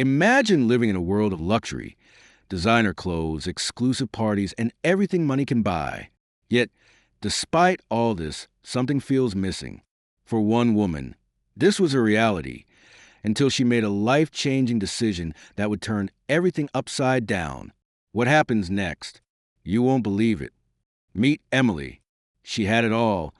Imagine living in a world of luxury, designer clothes, exclusive parties, and everything money can buy. Yet, despite all this, something feels missing. For one woman, this was her reality until she made a life-changing decision that would turn everything upside down. What happens next? You won't believe it. Meet Emily. She had it all.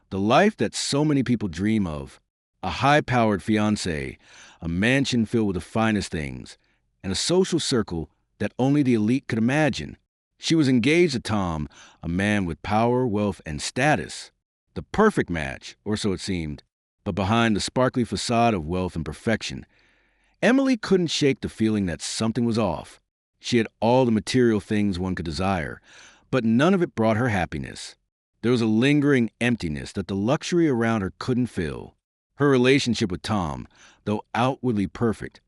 The life that so many people dream of. A high-powered fiancé, a mansion filled with the finest things, and a social circle that only the elite could imagine. She was engaged to Tom, a man with power, wealth, and status. The perfect match, or so it seemed. But behind the sparkly facade of wealth and perfection, Emily couldn't shake the feeling that something was off. She had all the material things one could desire, but none of it brought her happiness. There was a lingering emptiness that the luxury around her couldn't fill. Her relationship with Tom, though outwardly perfect,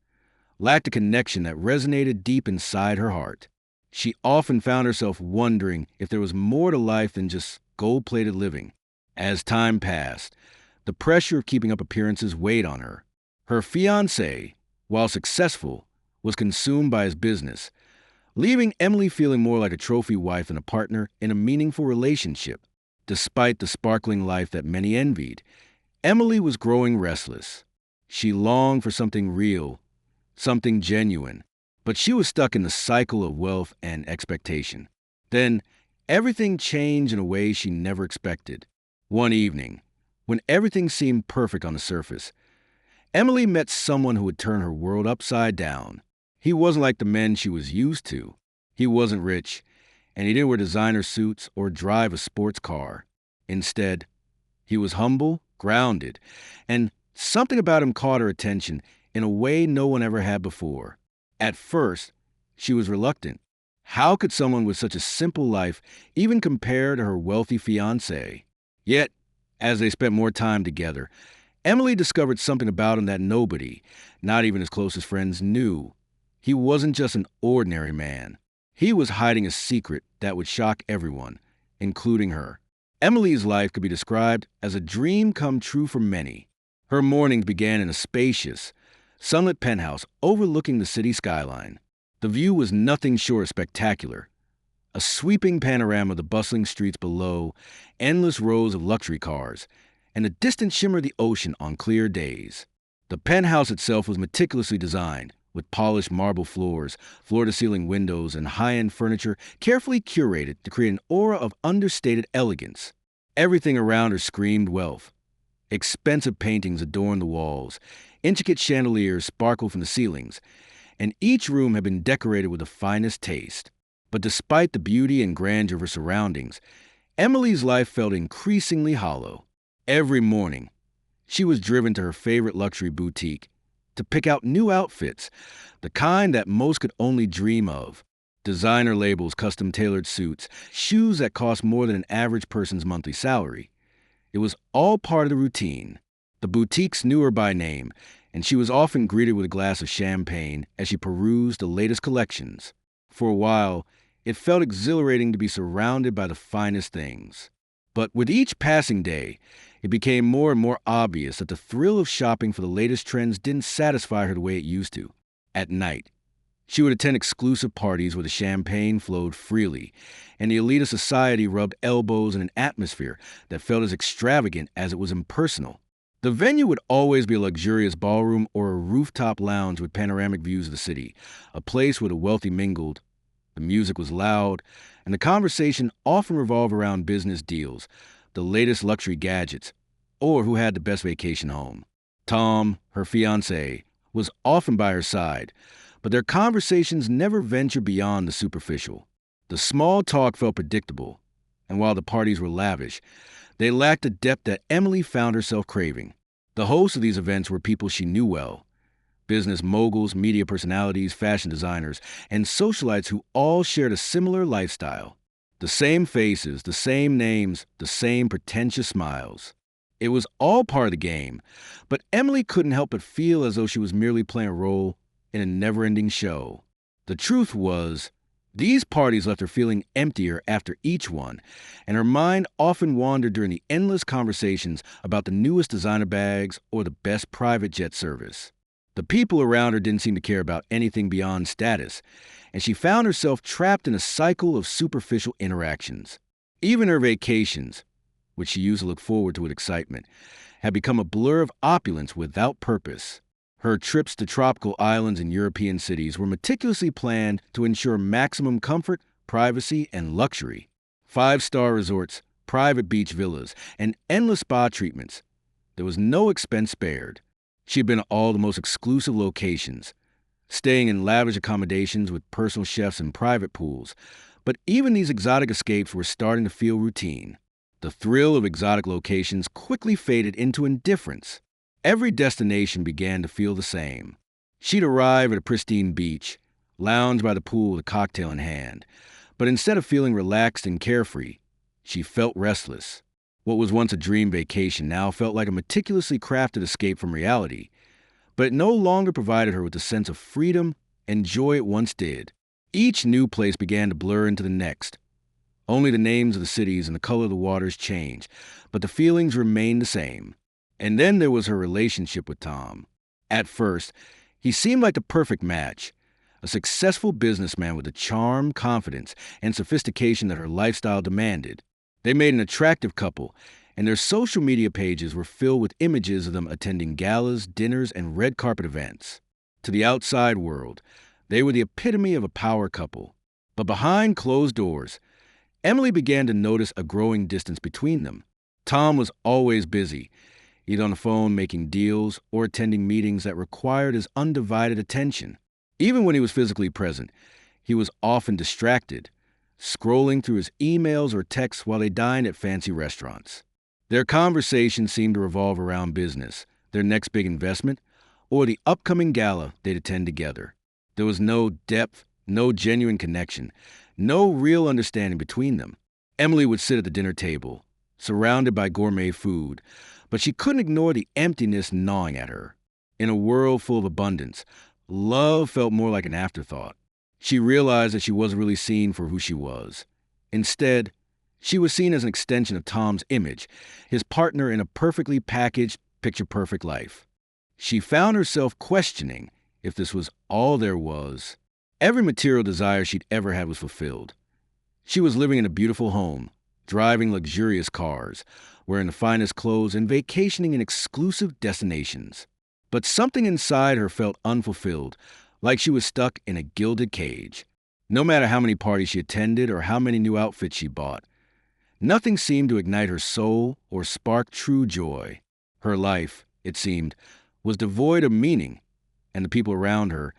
lacked a connection that resonated deep inside her heart. She often found herself wondering if there was more to life than just gold-plated living. As time passed, the pressure of keeping up appearances weighed on her. Her fiancé, while successful, was consumed by his business, leaving Emily feeling more like a trophy wife than a partner in a meaningful relationship. Despite the sparkling life that many envied, Emily was growing restless. She longed for something real, something genuine, but she was stuck in the cycle of wealth and expectation. Then, everything changed in a way she never expected. One evening, when everything seemed perfect on the surface, Emily met someone who would turn her world upside down. He wasn't like the men she was used to. He wasn't rich, and he didn't wear designer suits or drive a sports car. Instead, he was humble, grounded, and something about him caught her attention in a way no one ever had before. At first, she was reluctant. How could someone with such a simple life even compare to her wealthy fiancé? Yet, as they spent more time together, Emily discovered something about him that nobody, not even his closest friends, knew. He wasn't just an ordinary man. He was hiding a secret that would shock everyone, including her. Emily's life could be described as a dream come true for many. Her mornings began in a spacious, sunlit penthouse overlooking the city skyline. The view was nothing short of spectacular. A sweeping panorama of the bustling streets below, endless rows of luxury cars, and a distant shimmer of the ocean on clear days. The penthouse itself was meticulously designed, with polished marble floors, floor-to-ceiling windows, and high-end furniture carefully curated to create an aura of understated elegance. Everything around her screamed wealth. Expensive paintings adorned the walls, intricate chandeliers sparkled from the ceilings, and each room had been decorated with the finest taste. But despite the beauty and grandeur of her surroundings, Emily's life felt increasingly hollow. Every morning, she was driven to her favorite luxury boutique to pick out new outfits, the kind that most could only dream of. Designer labels, custom-tailored suits, shoes that cost more than an average person's monthly salary. It was all part of the routine. The boutiques knew her by name, and she was often greeted with a glass of champagne as she perused the latest collections. For a while, it felt exhilarating to be surrounded by the finest things. But with each passing day, it became more and more obvious that the thrill of shopping for the latest trends didn't satisfy her the way it used to. At night, she would attend exclusive parties where the champagne flowed freely, and the elite of society rubbed elbows in an atmosphere that felt as extravagant as it was impersonal. The venue would always be a luxurious ballroom or a rooftop lounge with panoramic views of the city, a place where the wealthy mingled. The music was loud, and the conversation often revolved around business deals, the latest luxury gadgets, or who had the best vacation home. Tom, her fiancé, was often by her side, but their conversations never ventured beyond the superficial. The small talk felt predictable, and while the parties were lavish, they lacked the depth that Emily found herself craving. The hosts of these events were people she knew well, business moguls, media personalities, fashion designers, and socialites who all shared a similar lifestyle. The same faces, the same names, the same pretentious smiles. It was all part of the game, but Emily couldn't help but feel as though she was merely playing a role in a never-ending show. The truth was, these parties left her feeling emptier after each one, and her mind often wandered during the endless conversations about the newest designer bags or the best private jet service. The people around her didn't seem to care about anything beyond status, and she found herself trapped in a cycle of superficial interactions. Even her vacations, which she used to look forward to with excitement, had become a blur of opulence without purpose. Her trips to tropical islands and European cities were meticulously planned to ensure maximum comfort, privacy, and luxury. Five-star resorts, private beach villas, and endless spa treatments. There was no expense spared. She had been to all the most exclusive locations, staying in lavish accommodations with personal chefs and private pools. But even these exotic escapes were starting to feel routine. The thrill of exotic locations quickly faded into indifference. Every destination began to feel the same. She'd arrive at a pristine beach, lounge by the pool with a cocktail in hand. But instead of feeling relaxed and carefree, she felt restless. What was once a dream vacation now felt like a meticulously crafted escape from reality. But it no longer provided her with the sense of freedom and joy it once did. Each new place began to blur into the next. Only the names of the cities and the color of the waters changed, but the feelings remained the same. And then there was her relationship with Tom. At first, he seemed like the perfect match. A successful businessman with the charm, confidence, and sophistication that her lifestyle demanded. They made an attractive couple, and their social media pages were filled with images of them attending galas, dinners, and red carpet events. To the outside world, they were the epitome of a power couple. But behind closed doors, Emily began to notice a growing distance between them. Tom was always busy, either on the phone making deals or attending meetings that required his undivided attention. Even when he was physically present, he was often distracted, scrolling through his emails or texts while they dined at fancy restaurants. Their conversations seemed to revolve around business, their next big investment, or the upcoming gala they'd attend together. There was no depth, no genuine connection, no real understanding between them. Emily would sit at the dinner table, surrounded by gourmet food, but she couldn't ignore the emptiness gnawing at her. In a world full of abundance, love felt more like an afterthought. She realized that she wasn't really seen for who she was. Instead, she was seen as an extension of Tom's image, his partner in a perfectly packaged, picture-perfect life. She found herself questioning if this was all there was. Every material desire she'd ever had was fulfilled. She was living in a beautiful home, driving luxurious cars, wearing the finest clothes, and vacationing in exclusive destinations. But something inside her felt unfulfilled, like she was stuck in a gilded cage. No matter how many parties she attended or how many new outfits she bought, nothing seemed to ignite her soul or spark true joy. Her life, it seemed, was devoid of meaning, and the people around her,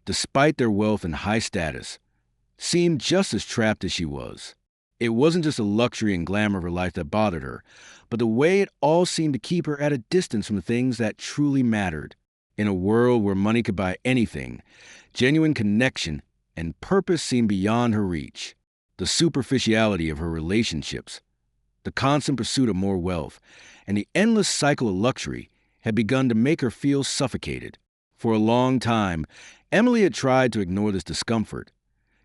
despite their wealth and high status, seemed just as trapped as she was. It wasn't just the luxury and glamour of her life that bothered her, but the way it all seemed to keep her at a distance from the things that truly mattered. In a world where money could buy anything, genuine connection and purpose seemed beyond her reach. The superficiality of her relationships, the constant pursuit of more wealth, and the endless cycle of luxury had begun to make her feel suffocated. For a long time, Emily had tried to ignore this discomfort,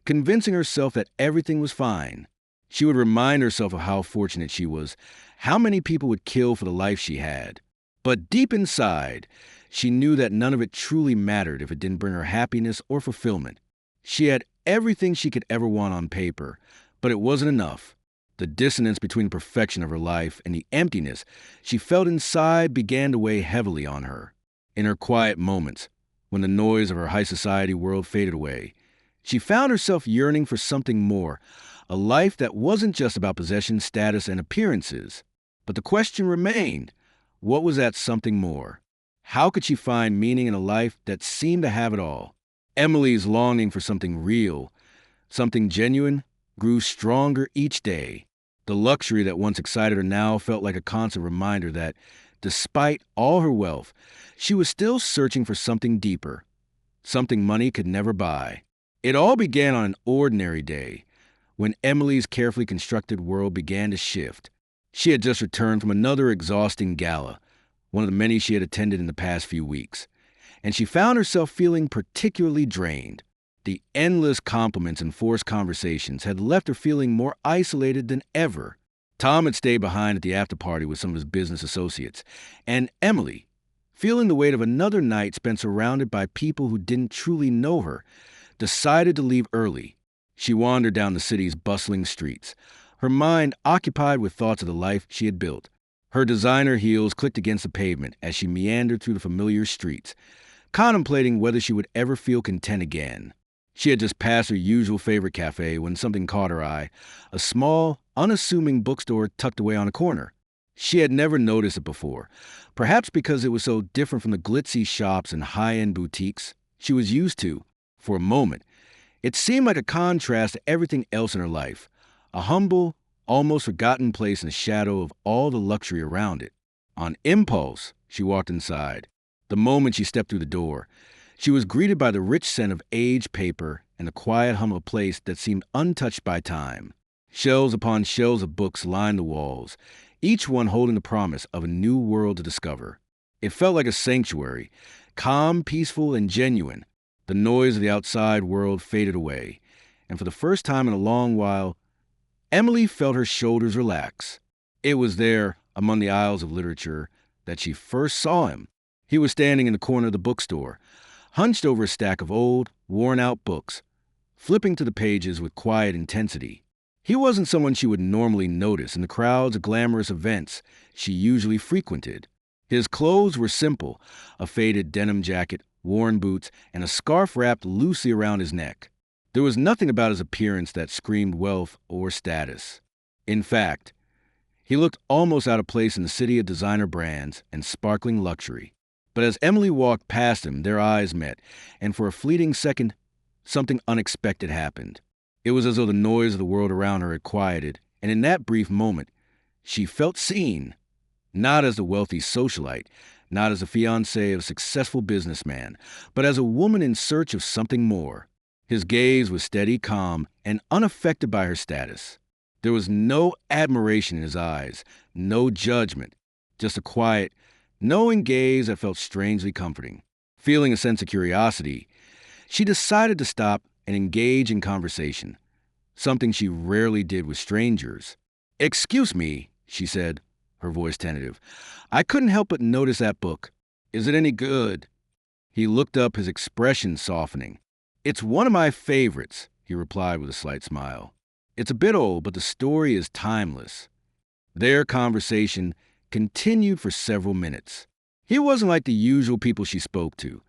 convincing herself that everything was fine. She would remind herself of how fortunate she was, how many people would kill for the life she had. But deep inside, she knew that none of it truly mattered if it didn't bring her happiness or fulfillment. She had everything she could ever want on paper, but it wasn't enough. The dissonance between the perfection of her life and the emptiness she felt inside began to weigh heavily on her. In her quiet moments, when the noise of her high society world faded away, she found herself yearning for something more, a life that wasn't just about possession, status, and appearances. But the question remained, what was that something more? How could she find meaning in a life that seemed to have it all? Emily's longing for something real, something genuine, grew stronger each day. The luxury that once excited her now felt like a constant reminder that, despite all her wealth, she was still searching for something deeper, something money could never buy. It all began on an ordinary day, when Emily's carefully constructed world began to shift. She had just returned from another exhausting gala, one of the many she had attended in the past few weeks, and she found herself feeling particularly drained. The endless compliments and forced conversations had left her feeling more isolated than ever. Tom had stayed behind at the after-party with some of his business associates, and Emily, feeling the weight of another night spent surrounded by people who didn't truly know her, decided to leave early. She wandered down the city's bustling streets, her mind occupied with thoughts of the life she had built. Her designer heels clicked against the pavement as she meandered through the familiar streets, contemplating whether she would ever feel content again. She had just passed her usual favorite cafe when something caught her eye, a small, unassuming bookstore tucked away on a corner. She had never noticed it before, perhaps because it was so different from the glitzy shops and high-end boutiques she was used to. For a moment, it seemed like a contrast to everything else in her life, a humble, almost forgotten place in the shadow of all the luxury around it. On impulse, she walked inside. The moment she stepped through the door, she was greeted by the rich scent of aged paper and the quiet hum of a place that seemed untouched by time. Shelves upon shelves of books lined the walls, each one holding the promise of a new world to discover. It felt like a sanctuary, calm, peaceful, and genuine. The noise of the outside world faded away, and for the first time in a long while, Emily felt her shoulders relax. It was there, among the aisles of literature, that she first saw him. He was standing in the corner of the bookstore, hunched over a stack of old, worn-out books, flipping to the pages with quiet intensity. He wasn't someone she would normally notice in the crowds of glamorous events she usually frequented. His clothes were simple, a faded denim jacket, worn boots, and a scarf wrapped loosely around his neck. There was nothing about his appearance that screamed wealth or status. In fact, he looked almost out of place in the city of designer brands and sparkling luxury. But as Emily walked past him, their eyes met, and for a fleeting second, something unexpected happened. It was as though the noise of the world around her had quieted, and in that brief moment, she felt seen. Not as the wealthy socialite, not as the fiancée of a successful businessman, but as a woman in search of something more. His gaze was steady, calm, and unaffected by her status. There was no admiration in his eyes, no judgment, just a quiet, knowing gaze that felt strangely comforting. Feeling a sense of curiosity, she decided to stop and engage in conversation, something she rarely did with strangers. "Excuse me," she said, her voice tentative. "I couldn't help but notice that book. Is it any good?" He looked up, his expression softening. "It's one of my favorites," he replied with a slight smile. "It's a bit old, but the story is timeless." Their conversation continued for several minutes. He wasn't like the usual people she spoke to,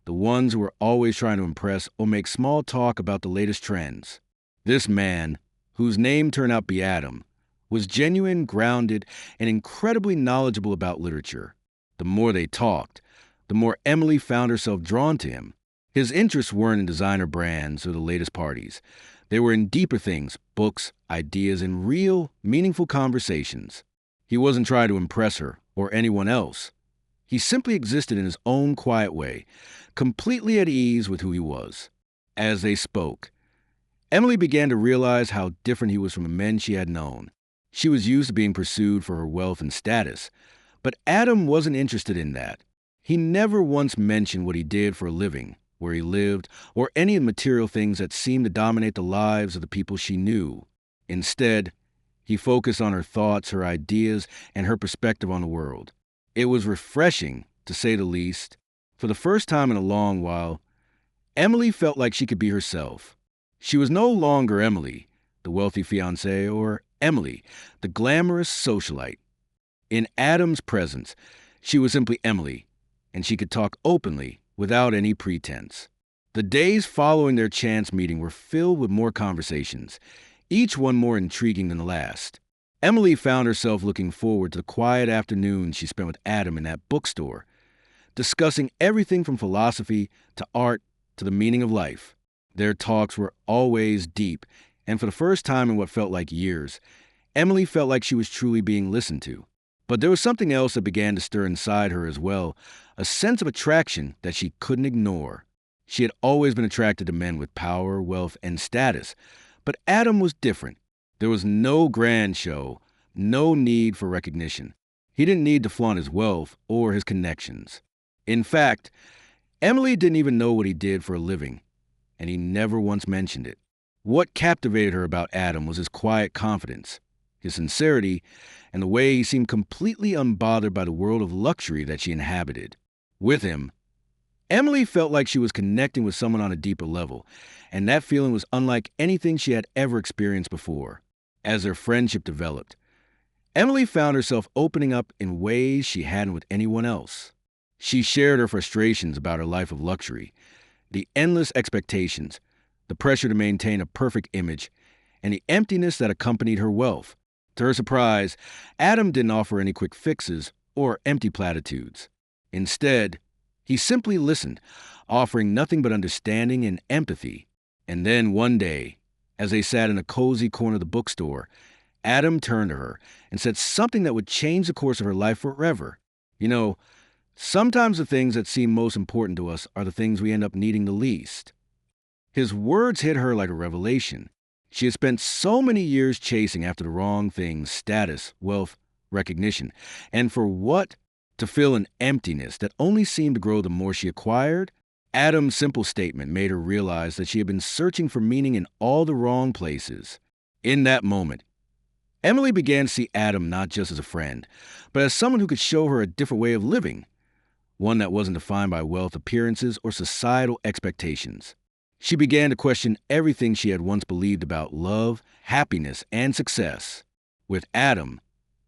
the ones who were always trying to impress or make small talk about the latest trends. This man, whose name turned out to be Adam, was genuine, grounded, and incredibly knowledgeable about literature. The more they talked, the more Emily found herself drawn to him. His interests weren't in designer brands or the latest parties. They were in deeper things, books, ideas, and real, meaningful conversations. He wasn't trying to impress her or anyone else. He simply existed in his own quiet way, completely at ease with who he was. As they spoke, Emily began to realize how different he was from the men she had known. She was used to being pursued for her wealth and status, but Adam wasn't interested in that. He never once mentioned what he did for a living, where he lived, or any of the material things that seemed to dominate the lives of the people she knew. Instead, he focused on her thoughts, her ideas, and her perspective on the world. It was refreshing, to say the least. For the first time in a long while, Emily felt like she could be herself. She was no longer Emily, the wealthy fiancée, or Emily, the glamorous socialite. In Adam's presence, she was simply Emily, and she could talk openly without any pretense. The days following their chance meeting were filled with more conversations, each one more intriguing than the last. Emily found herself looking forward to the quiet afternoons she spent with Adam in that bookstore, discussing everything from philosophy to art to the meaning of life. Their talks were always deep, and for the first time in what felt like years, Emily felt like she was truly being listened to. But there was something else that began to stir inside her as well, a sense of attraction that she couldn't ignore. She had always been attracted to men with power, wealth, and status, but Adam was different. There was no grand show, no need for recognition. He didn't need to flaunt his wealth or his connections. In fact, Emily didn't even know what he did for a living, and he never once mentioned it. What captivated her about Adam was his quiet confidence, his sincerity, and the way he seemed completely unbothered by the world of luxury that she inhabited. With him, Emily felt like she was connecting with someone on a deeper level, and that feeling was unlike anything she had ever experienced before. As their friendship developed, Emily found herself opening up in ways she hadn't with anyone else. She shared her frustrations about her life of luxury, the endless expectations, the pressure to maintain a perfect image, and the emptiness that accompanied her wealth. To her surprise, Adam didn't offer any quick fixes or empty platitudes. Instead, he simply listened, offering nothing but understanding and empathy. And then one day, as they sat in a cozy corner of the bookstore, Adam turned to her and said something that would change the course of her life forever. You know, sometimes the things that seem most important to us are the things we end up needing the least. His words hit her like a revelation. She had spent so many years chasing after the wrong things: status, wealth, recognition. And for what? To fill an emptiness that only seemed to grow the more she acquired? Adam's simple statement made her realize that she had been searching for meaning in all the wrong places. In that moment, Emily began to see Adam not just as a friend, but as someone who could show her a different way of living, one that wasn't defined by wealth, appearances, or societal expectations. She began to question everything she had once believed about love, happiness, and success. With Adam,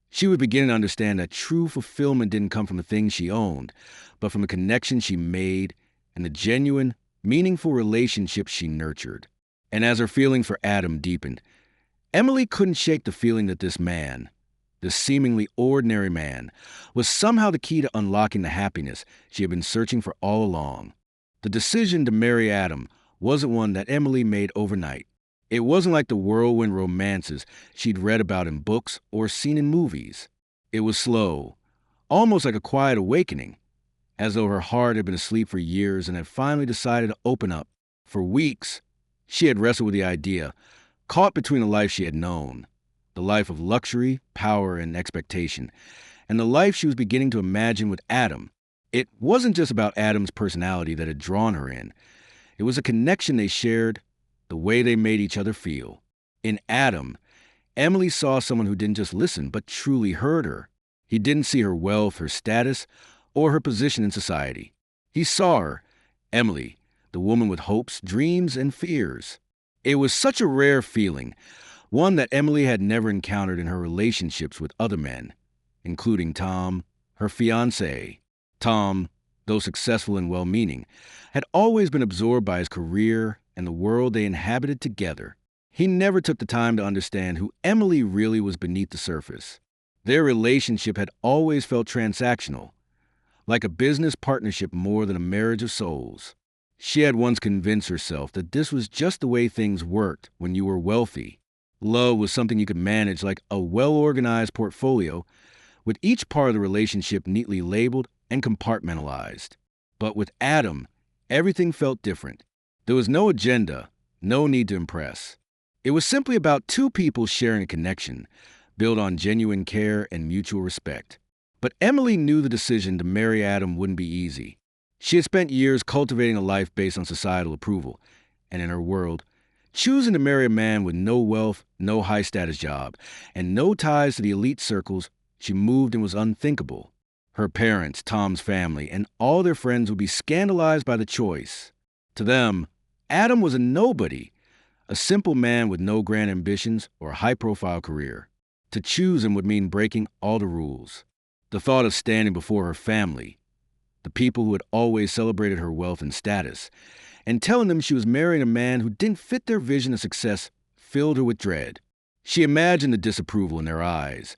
she would begin to understand that true fulfillment didn't come from the things she owned, but from the connections she made and the genuine, meaningful relationships she nurtured. And as her feeling for Adam deepened, Emily couldn't shake the feeling that this man, this seemingly ordinary man, was somehow the key to unlocking the happiness she had been searching for all along. The decision to marry Adam wasn't one that Emily made overnight. It wasn't like the whirlwind romances she'd read about in books or seen in movies. It was slow, almost like a quiet awakening, as though her heart had been asleep for years and had finally decided to open up. For weeks, she had wrestled with the idea, caught between the life she had known, the life of luxury, power, and expectation, and the life she was beginning to imagine with Adam. It wasn't just about Adam's personality that had drawn her in. It was a connection they shared, the way they made each other feel. In Adam, Emily saw someone who didn't just listen, but truly heard her. He didn't see her wealth, her status, or her position in society. He saw her, Emily, the woman with hopes, dreams, and fears. It was such a rare feeling, one that Emily had never encountered in her relationships with other men, including Tom, her fiancé. Tom, though successful and well-meaning, had always been absorbed by his career and the world they inhabited together. He never took the time to understand who Emily really was beneath the surface. Their relationship had always felt transactional, like a business partnership more than a marriage of souls. She had once convinced herself that this was just the way things worked when you were wealthy. Love was something you could manage like a well-organized portfolio, with each part of the relationship neatly labeled and compartmentalized. But with Adam, everything felt different. There was no agenda, no need to impress. It was simply about two people sharing a connection, built on genuine care and mutual respect. But Emily knew the decision to marry Adam wouldn't be easy. She had spent years cultivating a life based on societal approval, and in her world, choosing to marry a man with no wealth, no high-status job, and no ties to the elite circles she moved in was unthinkable. Her parents, Tom's family, and all their friends would be scandalized by the choice. To them, Adam was a nobody, a simple man with no grand ambitions or a high-profile career. To choose him would mean breaking all the rules. The thought of standing before her family, the people who had always celebrated her wealth and status, and telling them she was marrying a man who didn't fit their vision of success filled her with dread. She imagined the disapproval in their eyes,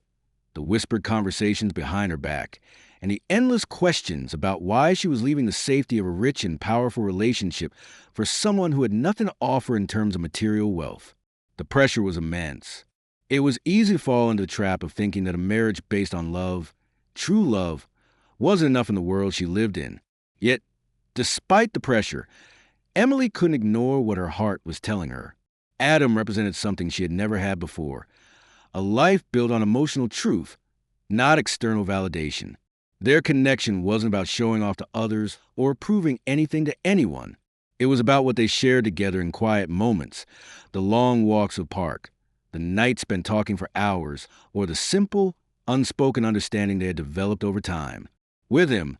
the whispered conversations behind her back, and the endless questions about why she was leaving the safety of a rich and powerful relationship for someone who had nothing to offer in terms of material wealth. The pressure was immense. It was easy to fall into the trap of thinking that a marriage based on love, true love, wasn't enough in the world she lived in. Yet, despite the pressure, Emily couldn't ignore what her heart was telling her. Adam represented something she had never had before, a life built on emotional truth, not external validation. Their connection wasn't about showing off to others or proving anything to anyone. It was about what they shared together in quiet moments, the long walks of park, the nights spent talking for hours, or the simple, unspoken understanding they had developed over time. With him,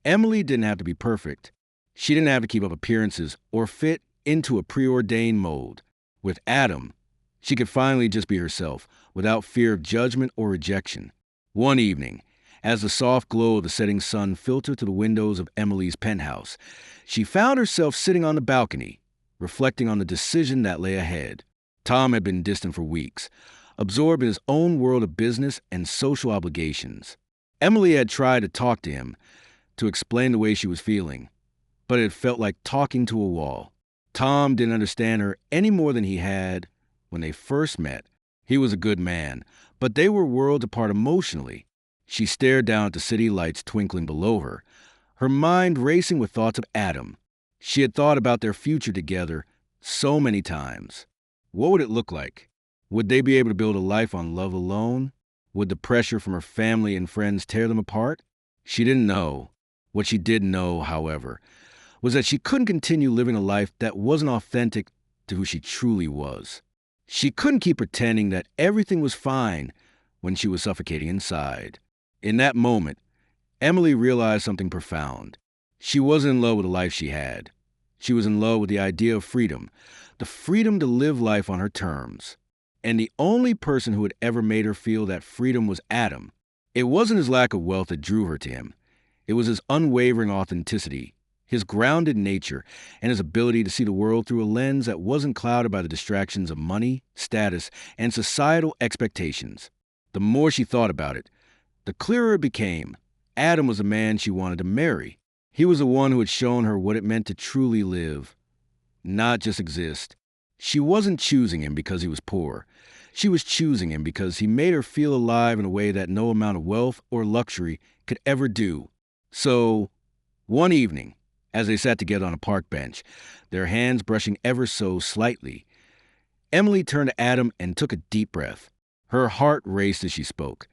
Emily didn't have to be perfect. She didn't have to keep up appearances or fit into a preordained mold. With Adam, she could finally just be herself, without fear of judgment or rejection. One evening, as the soft glow of the setting sun filtered through the windows of Emily's penthouse, she found herself sitting on the balcony, reflecting on the decision that lay ahead. Tom had been distant for weeks, absorbed in his own world of business and social obligations. Emily had tried to talk to him, to explain the way she was feeling, but it felt like talking to a wall. Tom didn't understand her any more than he had when they first met. He was a good man, but they were worlds apart emotionally. She stared down at the city lights twinkling below her, her mind racing with thoughts of Adam. She had thought about their future together so many times. What would it look like? Would they be able to build a life on love alone? Would the pressure from her family and friends tear them apart? She didn't know. What she did know, however, was that she couldn't continue living a life that wasn't authentic to who she truly was. She couldn't keep pretending that everything was fine when she was suffocating inside. In that moment, Emily realized something profound. She wasn't in love with the life she had. She was in love with the idea of freedom, the freedom to live life on her terms. And the only person who had ever made her feel that freedom was Adam. It wasn't his lack of wealth that drew her to him. It was his unwavering authenticity, his grounded nature, and his ability to see the world through a lens that wasn't clouded by the distractions of money, status, and societal expectations. The more she thought about it, the clearer it became. Adam was the man she wanted to marry. He was the one who had shown her what it meant to truly live, not just exist. She wasn't choosing him because he was poor. She was choosing him because he made her feel alive in a way that no amount of wealth or luxury could ever do. So, one evening, as they sat together on a park bench, their hands brushing ever so slightly, Emily turned to Adam and took a deep breath. Her heart raced as she spoke,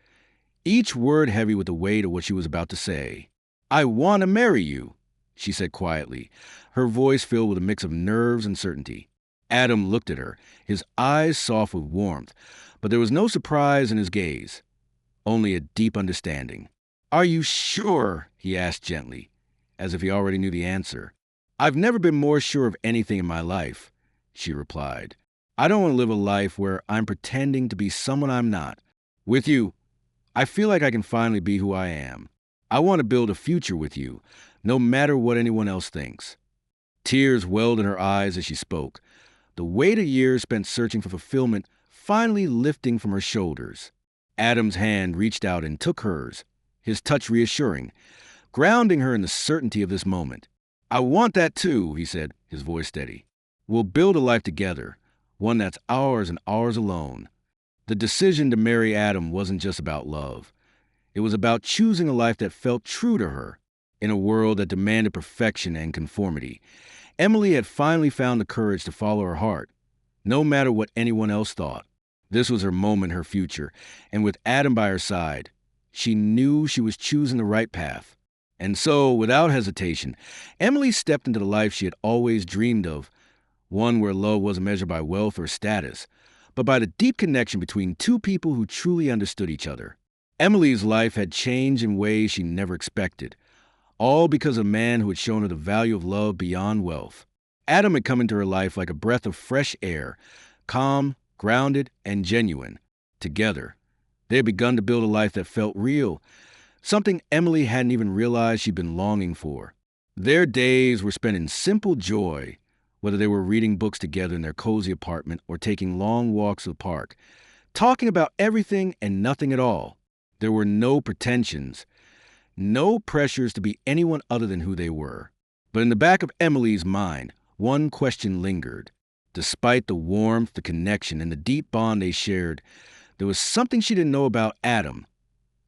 each word heavy with the weight of what she was about to say. "I want to marry you," she said quietly, her voice filled with a mix of nerves and certainty. Adam looked at her, his eyes soft with warmth, but there was no surprise in his gaze, only a deep understanding. "Are you sure?" he asked gently, as if he already knew the answer. "I've never been more sure of anything in my life," she replied. "I don't want to live a life where I'm pretending to be someone I'm not. With you, I feel like I can finally be who I am. I want to build a future with you, no matter what anyone else thinks." Tears welled in her eyes as she spoke, the weight of years spent searching for fulfillment finally lifting from her shoulders. Adam's hand reached out and took hers, his touch reassuring, grounding her in the certainty of this moment. "I want that too," he said, his voice steady. "We'll build a life together, one that's ours and ours alone." The decision to marry Adam wasn't just about love. It was about choosing a life that felt true to her. In a world that demanded perfection and conformity, Emily had finally found the courage to follow her heart, no matter what anyone else thought. This was her moment, her future, and with Adam by her side, she knew she was choosing the right path. And so, without hesitation, Emily stepped into the life she had always dreamed of, one where love wasn't measured by wealth or status, but by the deep connection between two people who truly understood each other. Emily's life had changed in ways she never expected, all because of a man who had shown her the value of love beyond wealth. Adam had come into her life like a breath of fresh air, calm, grounded, and genuine. Together, they had begun to build a life that felt real, something Emily hadn't even realized she'd been longing for. Their days were spent in simple joy, whether they were reading books together in their cozy apartment or taking long walks to the park, talking about everything and nothing at all. There were no pretensions, no pressures to be anyone other than who they were. But in the back of Emily's mind, one question lingered. Despite the warmth, the connection, and the deep bond they shared, there was something she didn't know about Adam,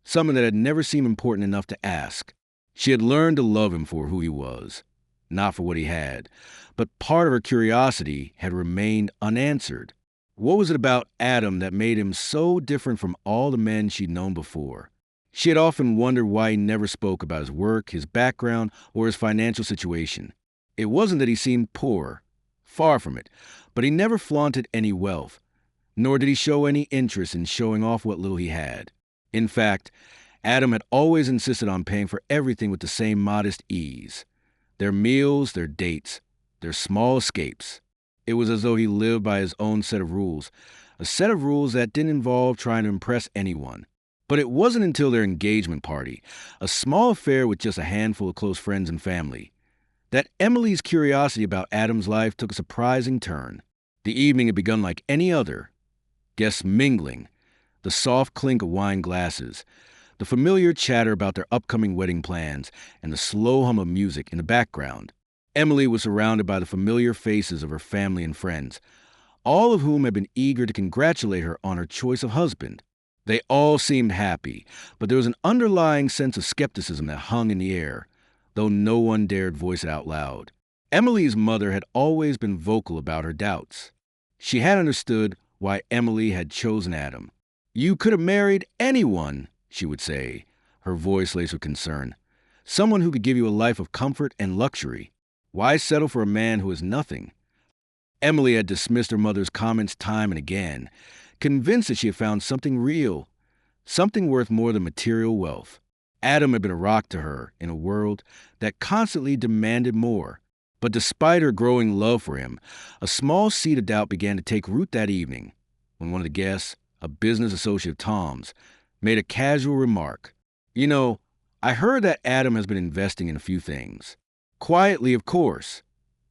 something that had never seemed important enough to ask. She had learned to love him for who he was, not for what he had, but part of her curiosity had remained unanswered. What was it about Adam that made him so different from all the men she'd known before? She had often wondered why he never spoke about his work, his background, or his financial situation. It wasn't that he seemed poor, far from it, but he never flaunted any wealth. nor did he show any interest in showing off what little he had. In fact, Adam had always insisted on paying for everything with the same modest ease. Their meals, their dates, their small escapes. It was as though he lived by his own set of rules, a set of rules that didn't involve trying to impress anyone. But it wasn't until their engagement party, a small affair with just a handful of close friends and family, that Emily's curiosity about Adam's life took a surprising turn. The evening had begun like any other. Guests mingling, the soft clink of wine glasses, the familiar chatter about their upcoming wedding plans, and the slow hum of music in the background. Emily was surrounded by the familiar faces of her family and friends, all of whom had been eager to congratulate her on her choice of husband. They all seemed happy, but there was an underlying sense of skepticism that hung in the air, though no one dared voice it out loud. Emily's mother had always been vocal about her doubts. She had understood why Emily had chosen Adam. "You could have married anyone," she would say, her voice laced with concern. "Someone who could give you a life of comfort and luxury. Why settle for a man who is nothing?" Emily had dismissed her mother's comments time and again, convinced that she had found something real, something worth more than material wealth. Adam had been a rock to her in a world that constantly demanded more. But despite her growing love for him, a small seed of doubt began to take root that evening when one of the guests, a business associate of Tom's, made a casual remark. "You know, I heard that Adam has been investing in a few things. Quietly, of course,"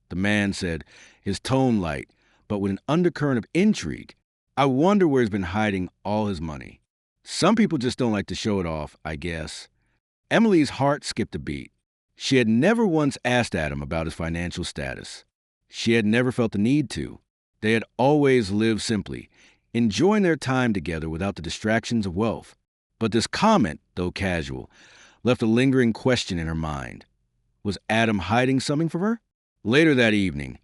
the man said, his tone light, but with an undercurrent of intrigue. "I wonder where he's been hiding all his money. Some people just don't like to show it off, I guess." Emily's heart skipped a beat. She had never once asked Adam about his financial status. She had never felt the need to. They had always lived simply, enjoying their time together without the distractions of wealth. But this comment, though casual, left a lingering question in her mind. Was Adam hiding something from her? Later that evening,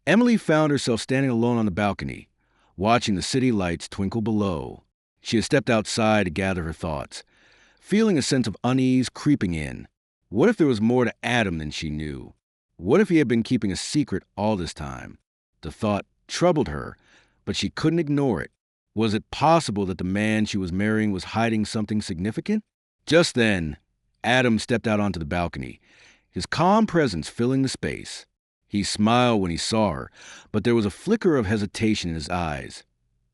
Emily found herself standing alone on the balcony, watching the city lights twinkle below. She had stepped outside to gather her thoughts, feeling a sense of unease creeping in. What if there was more to Adam than she knew? What if he had been keeping a secret all this time? The thought troubled her, but she couldn't ignore it. Was it possible that the man she was marrying was hiding something significant? Just then, Adam stepped out onto the balcony, his calm presence filling the space. He smiled when he saw her, but there was a flicker of hesitation in his eyes,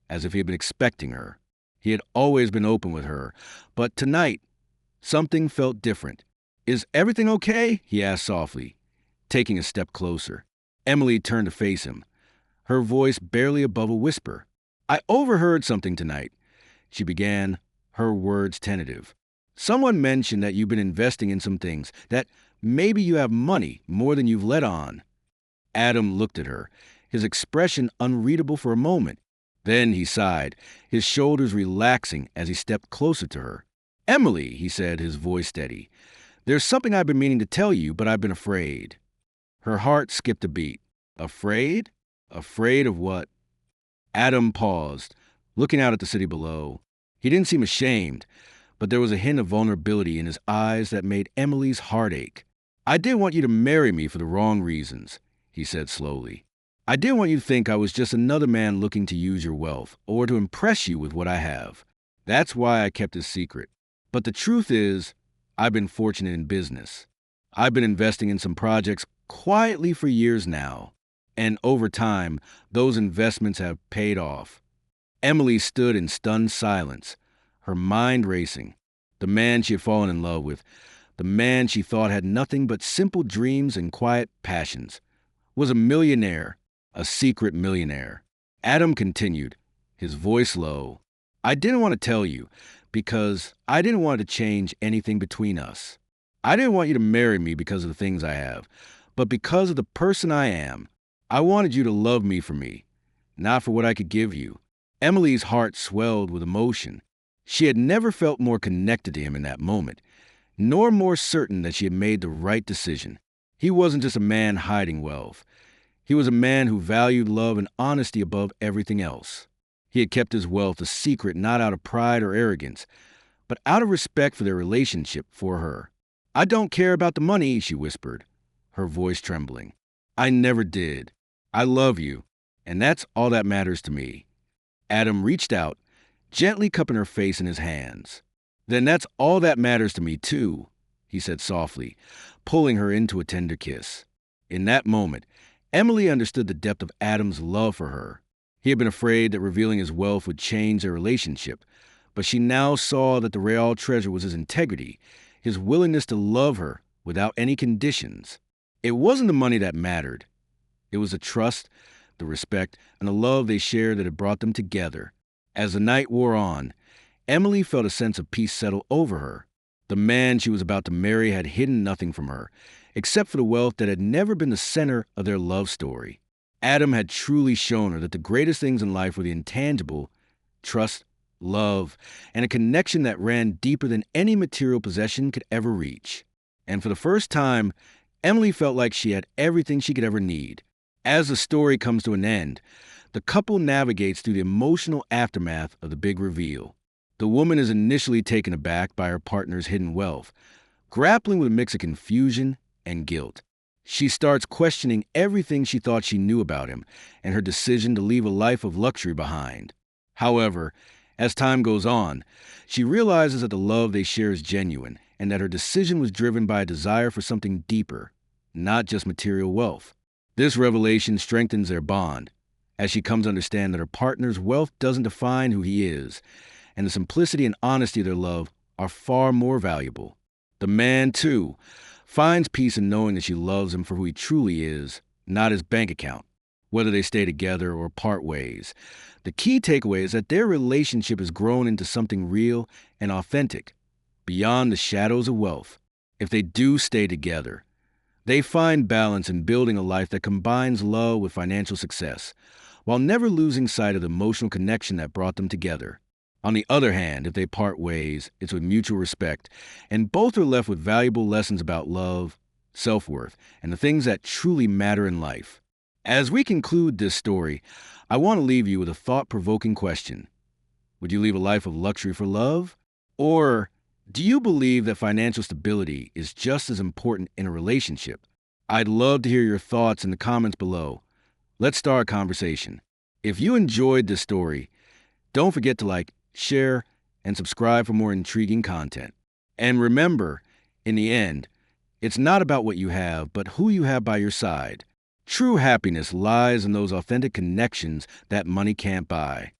as if he had been expecting her. He had always been open with her, but tonight, something felt different. "Is everything okay?" he asked softly, taking a step closer. Emily turned to face him, her voice barely above a whisper. "I overheard something tonight," she began, her words tentative. "Someone mentioned that you've been investing in some things, that maybe you have money more than you've let on." Adam looked at her, his expression unreadable for a moment. Then he sighed, his shoulders relaxing as he stepped closer to her. "Emily," he said, his voice steady, "there's something I've been meaning to tell you, but I've been afraid." Her heart skipped a beat. Afraid? Afraid of what? Adam paused, looking out at the city below. He didn't seem ashamed, but there was a hint of vulnerability in his eyes that made Emily's heart ache. "I didn't want you to marry me for the wrong reasons," he said slowly. "I didn't want you to think I was just another man looking to use your wealth or to impress you with what I have. That's why I kept it secret. But the truth is, I've been fortunate in business. I've been investing in some projects quietly for years now, and over time, those investments have paid off." Emily stood in stunned silence, her mind racing. The man she had fallen in love with, the man she thought had nothing but simple dreams and quiet passions, was a millionaire, a secret millionaire. Adam continued, his voice low. "I didn't want to tell you, because I didn't want it to change anything between us. I didn't want you to marry me because of the things I have, but because of the person I am. I wanted you to love me for me, not for what I could give you." Emily's heart swelled with emotion. She had never felt more connected to him in that moment, nor more certain that she had made the right decision. He wasn't just a man hiding wealth. He was a man who valued love and honesty above everything else. He had kept his wealth a secret not out of pride or arrogance, but out of respect for their relationship for her. "I don't care about the money," she whispered, her voice trembling. "I never did. I love you, and that's all that matters to me." Adam reached out, gently cupping her face in his hands. Then that's all that matters to me, too, he said softly, pulling her into a tender kiss. In that moment, Emily understood the depth of Adam's love for her. He had been afraid that revealing his wealth would change their relationship, but she now saw that the real treasure was his integrity, his willingness to love her without any conditions. It wasn't the money that mattered. It was the trust, the respect, and the love they shared that had brought them together. As the night wore on, Emily felt a sense of peace settle over her. The man she was about to marry had hidden nothing from her, except for the wealth that had never been the center of their love story. Adam had truly shown her that the greatest things in life were the intangible: trust, love, and a connection that ran deeper than any material possession could ever reach. And for the first time, Emily felt like she had everything she could ever need. As the story comes to an end, the couple navigates through the emotional aftermath of the big reveal. The woman is initially taken aback by her partner's hidden wealth, grappling with a mix of confusion and guilt. She starts questioning everything she thought she knew about him and her decision to leave a life of luxury behind. However, as time goes on, she realizes that the love they share is genuine and that her decision was driven by a desire for something deeper, not just material wealth. This revelation strengthens their bond, as she comes to understand that her partner's wealth doesn't define who he is, and the simplicity and honesty of their love are far more valuable. The man, too, finds peace in knowing that she loves him for who he truly is, not his bank account. Whether they stay together or part ways, the key takeaway is that their relationship has grown into something real and authentic, beyond the shadows of wealth. If they do stay together, they find balance in building a life that combines love with financial success, while never losing sight of the emotional connection that brought them together. On the other hand, if they part ways, it's with mutual respect, and both are left with valuable lessons about love, self-worth, and the things that truly matter in life. As we conclude this story, I want to leave you with a thought-provoking question. Would you leave a life of luxury for love? Or do you believe that financial stability is just as important in a relationship? I'd love to hear your thoughts in the comments below. Let's start a conversation. If you enjoyed this story, don't forget to like, share, and subscribe for more intriguing content. And remember, in the end, it's not about what you have, but who you have by your side. True happiness lies in those authentic connections that money can't buy.